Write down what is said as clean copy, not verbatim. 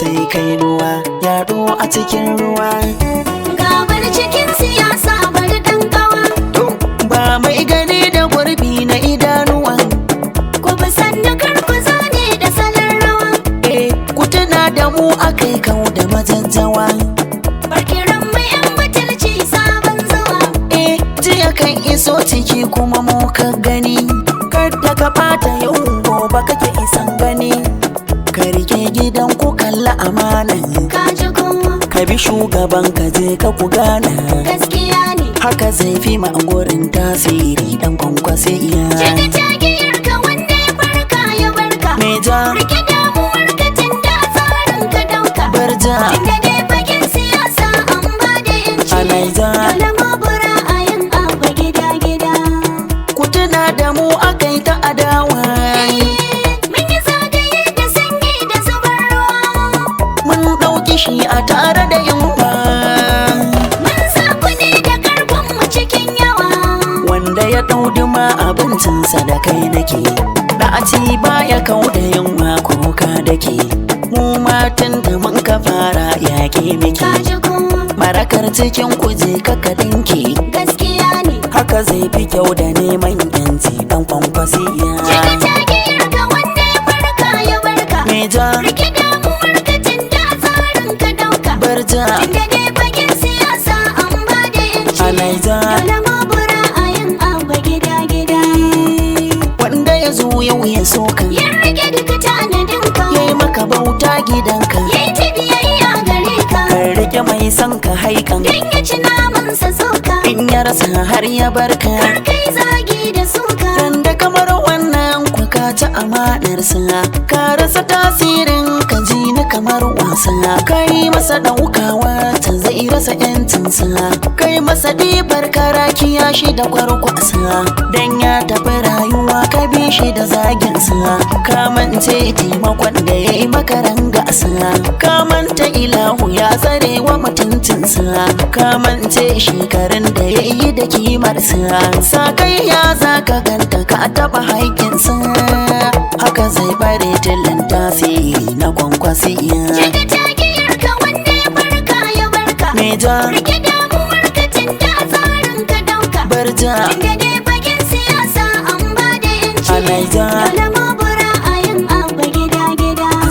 sai kai ruwa yaɗo a cikin ruwa. Gabar cikin siyasa bari dan kawa. Ba mai gani da gurbi na idanuwa. Ku bi sannu kar ku zane da salon rawa. Ku tuna da mu akai kau da majajjawa. Barkiran mu yan mutunci sabon zuwa. Jiya kan iso ciki kuma mu ka gani. Kada ka ɓata yau gobe kake isan gani. Ka rike gidan ku kalla amanan. Ka ji kowa Ka bi shugaban ka je ka ku gana. gaskiya ne. Haka zai fi ma gurin tasiri dan kwankwasi iya. Shiga tagiyar ka wanda ya farka ya barka. Me ja Rike damuwar ka tunda tsarin ka dauka. barja Tunda dai fagen siyasa an ba da yanci. a Naija. Dole mabura a yin abba gida gida. Ku tuna da mu akai ta adawa. Mun yi zagaye da sanyi da zubar ruwa. Mun ɗauki shi a tare da yunwa. Mun sa kuɗi da karfin mu cikin yawa. Wanda ya ɗauduma abincinsa da kai nake. Ɗaci baya kau da yunwa kuka dake. Mu matan da mun ka fara yaƙi miki. Ka ji kowa Marakar cikin kuje kaka dinki. gaskiya ne. Haka zai fi kyau da neman yanci dan kwankwasi Shiga iya. tagiyar ka wanda ya farka ya barka. Me ja Rike damuwar ka tunda tsarin ka dauka. barja Tunda dai fagen siyasa an ba da yanci. a Naija. Dole mabura a yin abba gida gida. Wanda ya zo yau ya soka. Yin rike duka tanadin ka. Yayi maka bauta gidanka. Yayi ta biyayya gare ka. Kan rike mai son ka haikan. Dan ya ci namansa soka. In ya rasa har ya barka. Kar kai zagi da suka. Wanda kamar wannan ku ka ci amanarsa. Ka rasa tasirin ka ji ni kamar wasa. Kai masa ɗaukawa ta zai rasa yancinsa. Kai masa ɗibar karakiya shi da kwarkwasa. Dan ya tafi rayuwa ka bi shi da zaginsa. Ka mance taimakon da ya yi maka rangasa. Ka manta ilahu ya tsare wa mutuncinsa. Ka mance shekarun da ya yi da kimarsa. Sa kai ya za ka ganta ka taɓa haƙƙinsa. Haka zai bare tilin tasiri na kwankwasi iya. Shiga tagiyar ka wanda ya farka ya barka. Me ja Rike damuwar ka tunda tsarin ka dauka. barja Tunda dai fagen siyasa an ba da yanci. a Naija. Dole